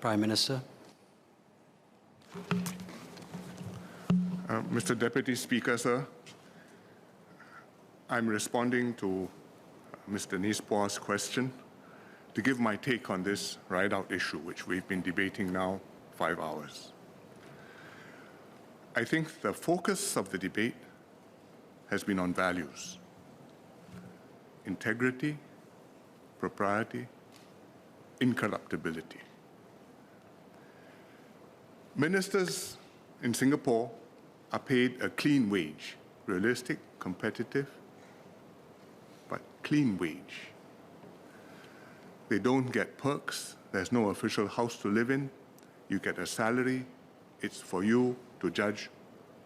Prime Minister. Mr. Deputy Speaker, sir, I'm responding to Mr. Nispoa's question to give my take on this Ridout issue, which we've been debating now 5 hours. I think the focus of the debate has been on values: integrity, propriety, incorruptibility. Ministers in Singapore are paid a clean wage, realistic, competitive, but clean wage. They don't get perks. There's no official house to live in. You get a salary. It's for you to judge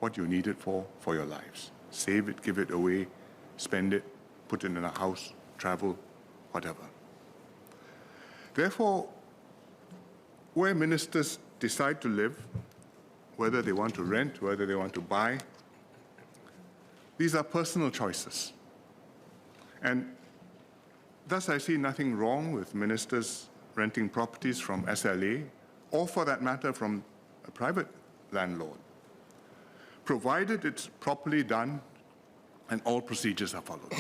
what you need it for your lives. Save it, give it away, spend it, put it in a house, travel, whatever. Therefore, where ministers decide to live, whether they want to rent, whether they want to buy, these are personal choices. And thus I see nothing wrong with ministers renting properties from SLA, or for that matter from a private landlord, provided it's properly done and all procedures are followed.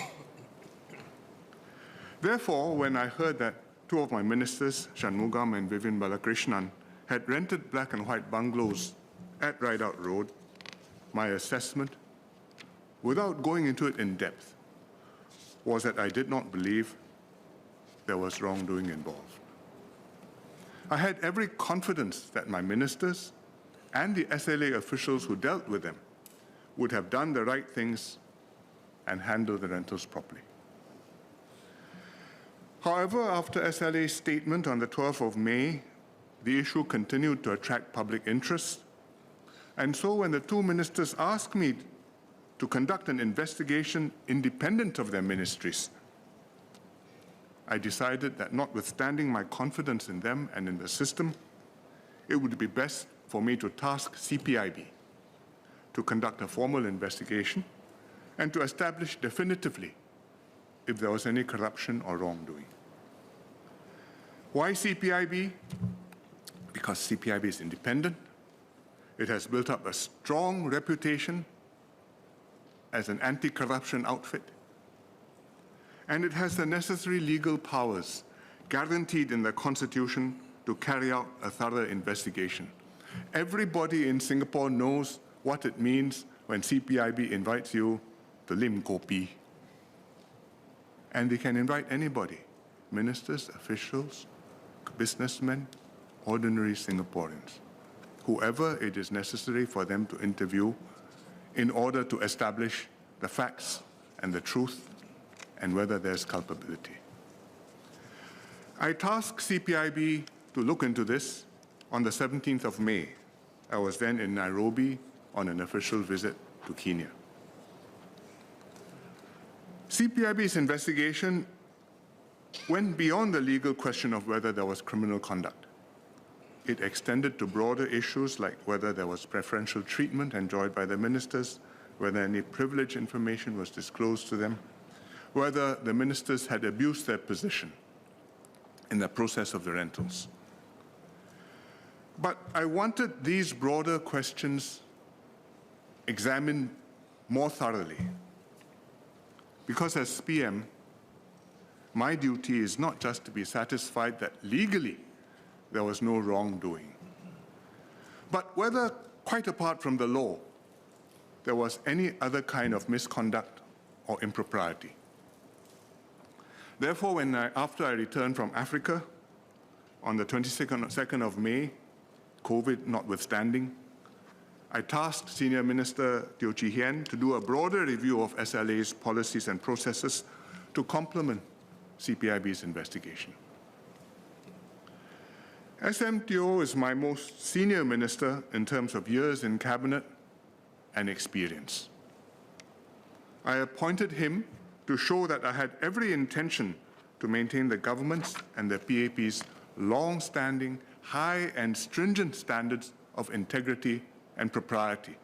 Therefore, when I heard that two of my ministers, Shanmugam and Balakrishnan, had rented black and white bungalows at Ridout Road, my assessment, without going into it in depth, was that I did not believe there was wrongdoing involved. I had every confidence that my ministers and the SLA officials who dealt with them would have done the right things and handled the rentals properly. However, after SLA's statement on the 12th of May, the issue continued to attract public interest. And so when the two ministers asked me to conduct an investigation independent of their ministries, I decided that notwithstanding my confidence in them and in the system, it would be best for me to task CPIB to conduct a formal investigation and to establish definitively if there was any corruption or wrongdoing. Why CPIB? Because CPIB is independent. It has built up a strong reputation as an anti-corruption outfit. And it has the necessary legal powers guaranteed in the Constitution to carry out a thorough investigation. Everybody in Singapore knows what it means when CPIB invites you to lim kopi. And they can invite anybody, ministers, officials, businessmen, ordinary Singaporeans, whoever it is necessary for them to interview in order to establish the facts and the truth and whether there's culpability. I tasked CPIB to look into this on the 17th of May. I was then in Nairobi on an official visit to Kenya. CPIB's investigation went beyond the legal question of whether there was criminal conduct. It extended to broader issues like whether there was preferential treatment enjoyed by the ministers, whether any privileged information was disclosed to them, whether the ministers had abused their position in the process of the rentals. But I wanted these broader questions examined more thoroughly, because as PM, my duty is not just to be satisfied that legally there was no wrongdoing, but whether, quite apart from the law, there was any other kind of misconduct or impropriety. Therefore, after I returned from Africa on the 22nd of May, COVID notwithstanding, I tasked Senior Minister Teo Chee Hean to do a broader review of SLA's policies and processes to complement CPIB's investigation. SM Teo is my most senior minister in terms of years in cabinet and experience. I appointed him to show that I had every intention to maintain the government's and the PAP's long-standing, high and stringent standards of integrity and propriety.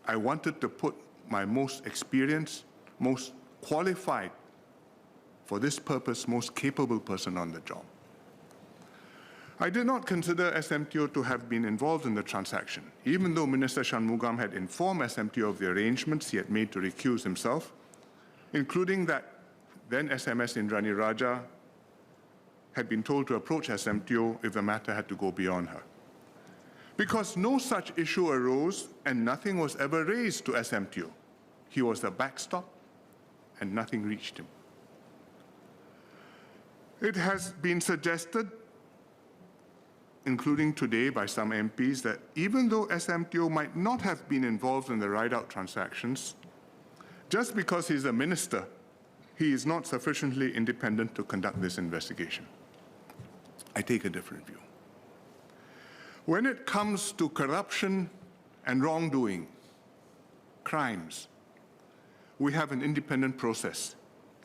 I wanted to put my most experienced, most qualified for this purpose, most capable person on the job. I did not consider SMTO to have been involved in the transaction, even though Minister Shanmugam had informed SMTO of the arrangements he had made to recuse himself, including that then SMS Indrani Raja had been told to approach SMTO if the matter had to go beyond her. Because no such issue arose and nothing was ever raised to SMTO. He was the backstop and nothing reached him. It has been suggested, including today by some MPs, that even though SMTO might not have been involved in the Ridout transactions, just because he's a minister, he is not sufficiently independent to conduct this investigation. I take a different view. When it comes to corruption and wrongdoing, crimes, we have an independent process,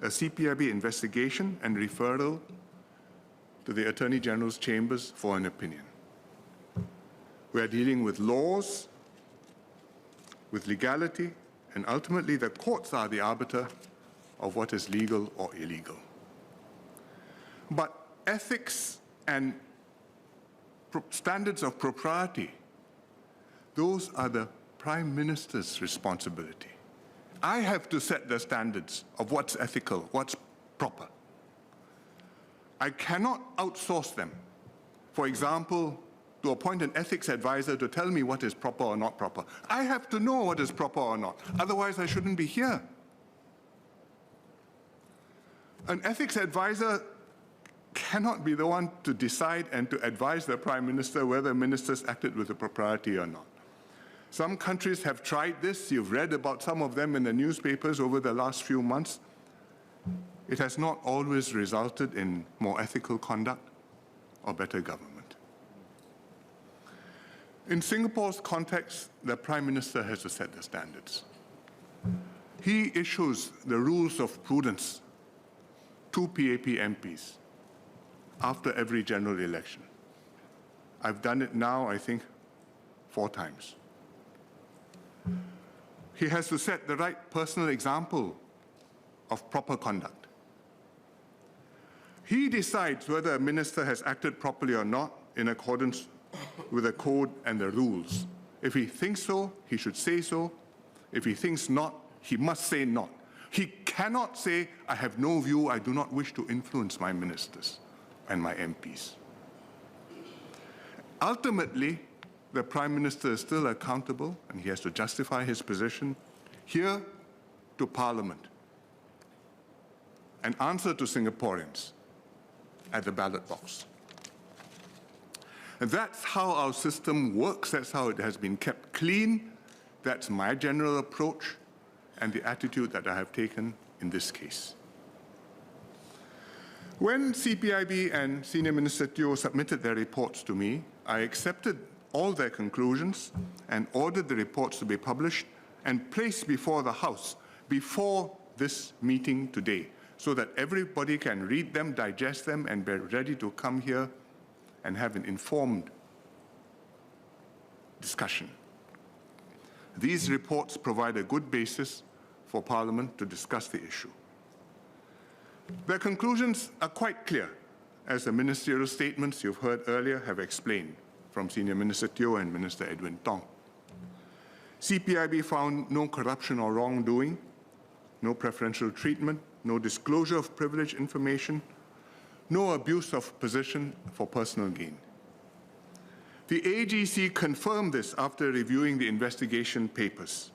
a CPIB investigation and referral to the Attorney General's chambers for an opinion. We are dealing with laws, with legality, and ultimately the courts are the arbiter of what is legal or illegal. But ethics and standards of propriety, those are the Prime Minister's responsibility. I have to set the standards of what's ethical, what's proper. I cannot outsource them. For example, to appoint an ethics advisor to tell me what is proper or not proper. I have to know what is proper or not. Otherwise, I shouldn't be here. An ethics advisor cannot be the one to decide and to advise the Prime Minister whether ministers acted with propriety or not. Some countries have tried this. You've read about some of them in the newspapers over the last few months. It has not always resulted in more ethical conduct or better government. In Singapore's context, the Prime Minister has to set the standards. He issues the rules of prudence to PAP MPs after every general election. I've done it now, I think, 4 times. He has to set the right personal example of proper conduct. He decides whether a minister has acted properly or not in accordance with the code and the rules. If he thinks so, he should say so. If he thinks not, he must say not. He cannot say, I have no view, I do not wish to influence my ministers and my MPs. Ultimately, the Prime Minister is still accountable and he has to justify his position here to Parliament and answer to Singaporeans at the ballot box. And that's how our system works. That's how it has been kept clean. That's my general approach and the attitude that I have taken in this case. When CPIB and Senior Minister Teo submitted their reports to me, I accepted all their conclusions and ordered the reports to be published and placed before the House before this meeting today, so that everybody can read them, digest them, and be ready to come here and have an informed discussion. These reports provide a good basis for Parliament to discuss the issue. Their conclusions are quite clear, as the ministerial statements you've heard earlier have explained from Senior Minister Teo and Minister Edwin Tong. CPIB found no corruption or wrongdoing, no preferential treatment, no disclosure of privileged information, no abuse of position for personal gain. The AGC confirmed this after reviewing the investigation papers.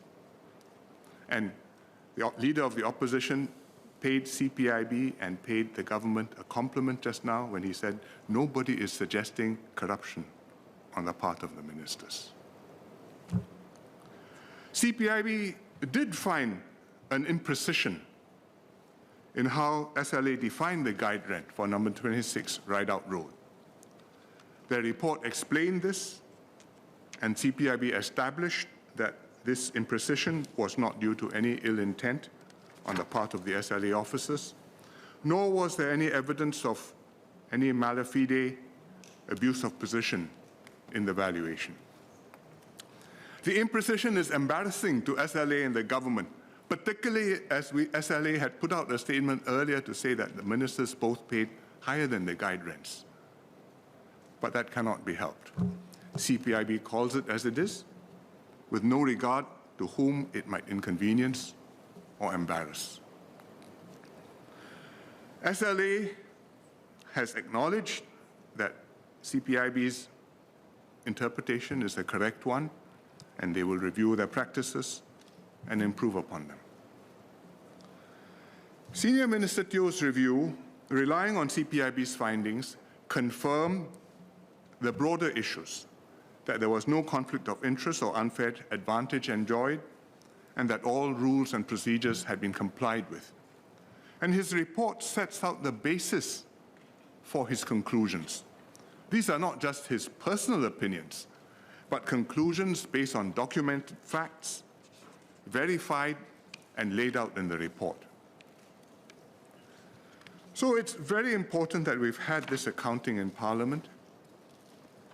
And the leader of the opposition paid CPIB and paid the government a compliment just now when he said nobody is suggesting corruption on the part of the ministers. CPIB did find an imprecision in how SLA defined the guide rent for number 26 Ridout Road. Their report explained this, and CPIB established that this imprecision was not due to any ill intent on the part of the SLA officers, nor was there any evidence of any mala fide abuse of position in the valuation. The imprecision is embarrassing to SLA and the government, particularly as SLA had put out a statement earlier to say that the ministers both paid higher than the guide rents. but that cannot be helped. CPIB calls it as it is, with no regard to whom it might inconvenience or embarrass. SLA has acknowledged that CPIB's interpretation is the correct one, and they will review their practices and improve upon them. Senior Minister Teo's review, relying on CPIB's findings, confirmed the broader issues, that there was no conflict of interest or unfair advantage enjoyed, and that all rules and procedures had been complied with. And his report sets out the basis for his conclusions. These are not just his personal opinions, but conclusions based on documented facts, verified and laid out in the report. So it's very important that we've had this accounting in Parliament.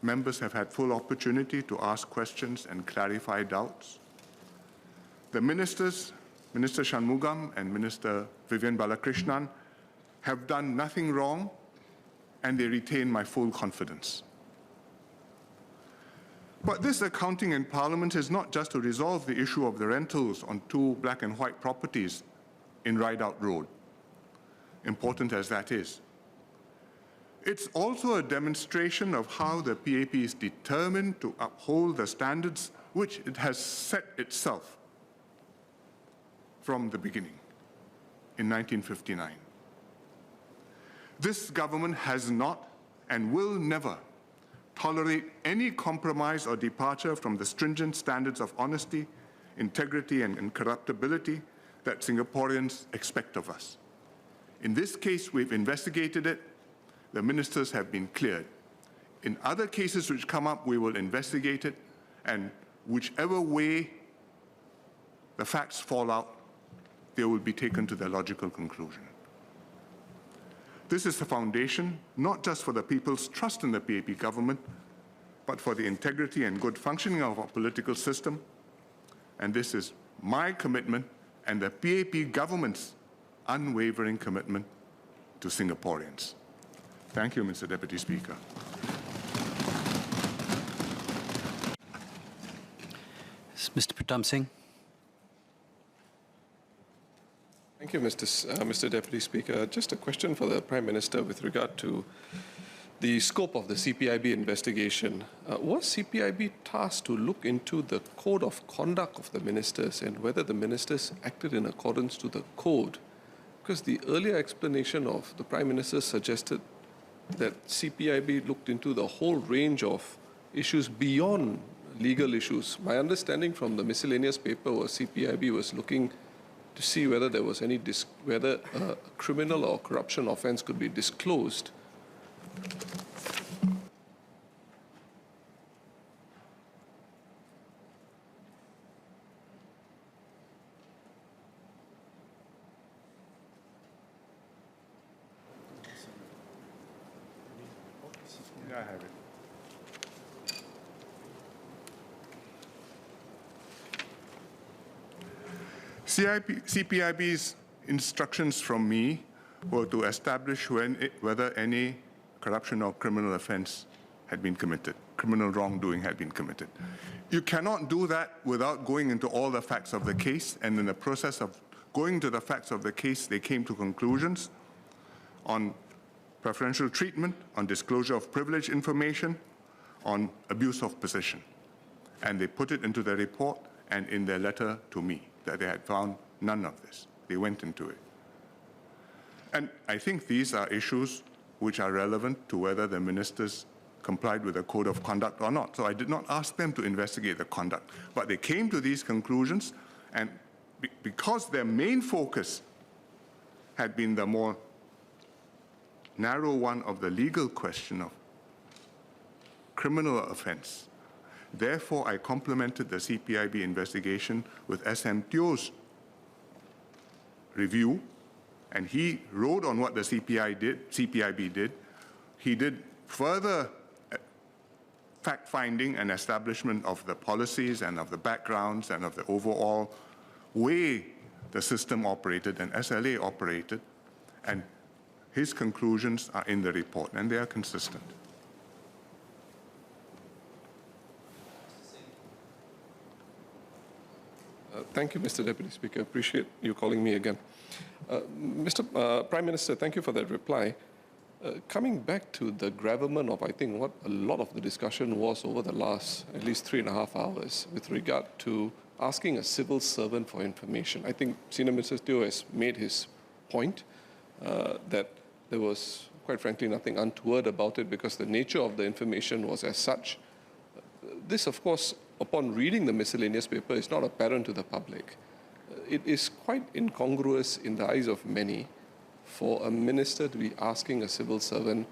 Members have had full opportunity to ask questions and clarify doubts. The ministers, Minister Shanmugam and Minister Vivian Balakrishnan, have done nothing wrong, and they retain my full confidence. But this accounting in Parliament is not just to resolve the issue of the rentals on 2 black and white properties in Ridout Road, important as that is. It's also a demonstration of how the PAP is determined to uphold the standards which it has set itself from the beginning in 1959. This government has not and will never tolerate any compromise or departure from the stringent standards of honesty, integrity, and incorruptibility that Singaporeans expect of us. In this case, we've investigated it. The ministers have been cleared. In other cases which come up, we will investigate it, and whichever way the facts fall out, they will be taken to their logical conclusion. This is the foundation, not just for the people's trust in the PAP government, but for the integrity and good functioning of our political system. And this is my commitment and the PAP government's unwavering commitment to Singaporeans. Thank you, Mr. Deputy Speaker. Mr. Pritam Singh. Thank you, Mr. Deputy Speaker. Just a question for the Prime Minister with regard to the scope of the CPIB investigation. Was CPIB tasked to look into the code of conduct of the ministers and whether the ministers acted in accordance to the code? Because the earlier explanation of the Prime Minister suggested that CPIB looked into the whole range of issues beyond legal issues. My understanding from the miscellaneous paper was CPIB was looking to see whether there was any whether a criminal or corruption offence could be disclosed. Yeah, I have it. CPIB's instructions from me were to establish whether any corruption or criminal offence had been committed, criminal wrongdoing had been committed. You cannot do that without going into all the facts of the case, and in the process of going to the facts of the case, they came to conclusions on preferential treatment, on disclosure of privileged information, on abuse of position. And they put it into their report and in their letter to me, that they had found none of this. They went into it. And I think these are issues which are relevant to whether the ministers complied with the code of conduct or not. So I did not ask them to investigate the conduct, but they came to these conclusions, and because their main focus had been the more narrow one of the legal question of criminal offense, therefore, I complemented the CPIB investigation with SM Teo's review, and he wrote on what the CPIB did. He did further fact-finding and establishment of the policies and of the backgrounds and of the overall way the system operated and SLA operated, and his conclusions are in the report, and they are consistent. Thank you, Mr. Deputy Speaker. Appreciate you calling me again. Mr. Prime Minister, thank you for that reply. Coming back to the gravamen of, I think, what a lot of the discussion was over the last at least 3.5 hours with regard to asking a civil servant for information. I think Senior Minister Teo has made his point that there was, quite frankly, nothing untoward about it because the nature of the information was as such. This, of course, upon reading the miscellaneous paper, is not apparent to the public. It is quite incongruous in the eyes of many for a minister to be asking a civil servant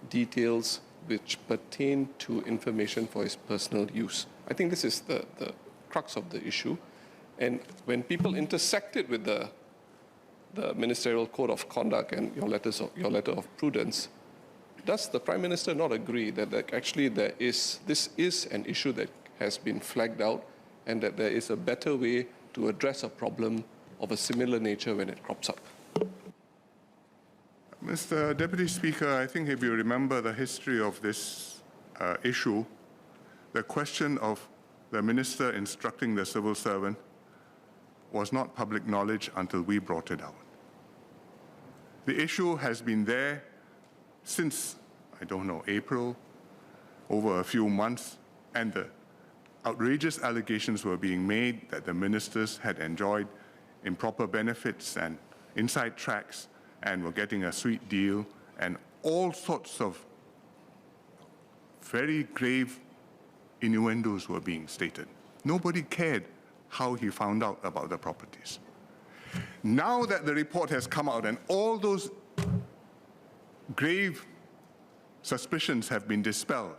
details which pertain to information for his personal use. I think this is the crux of the issue. And when people intersect it with the ministerial code of conduct and your letter of prudence, does the Prime Minister not agree that actually this is an issue that has been flagged out and that there is a better way to address a problem of a similar nature when it crops up? Mr. Deputy Speaker, I think if you remember the history of this issue, the question of the minister instructing the civil servant was not public knowledge until we brought it out. The issue has been there since, I don't know, April, over a few months, and the outrageous allegations were being made that the ministers had enjoyed improper benefits and inside tracks and were getting a sweet deal, and all sorts of very grave innuendos were being stated. Nobody cared how he found out about the properties. Now that the report has come out and all those grave suspicions have been dispelled,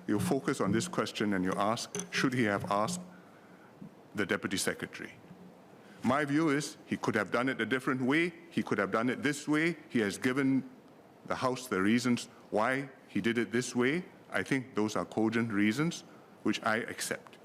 you focus on this question and you ask, should he have asked the Deputy Secretary? My view is he could have done it a different way. He could have done it this way. He has given the House the reasons why he did it this way. I think those are cogent reasons, which I accept.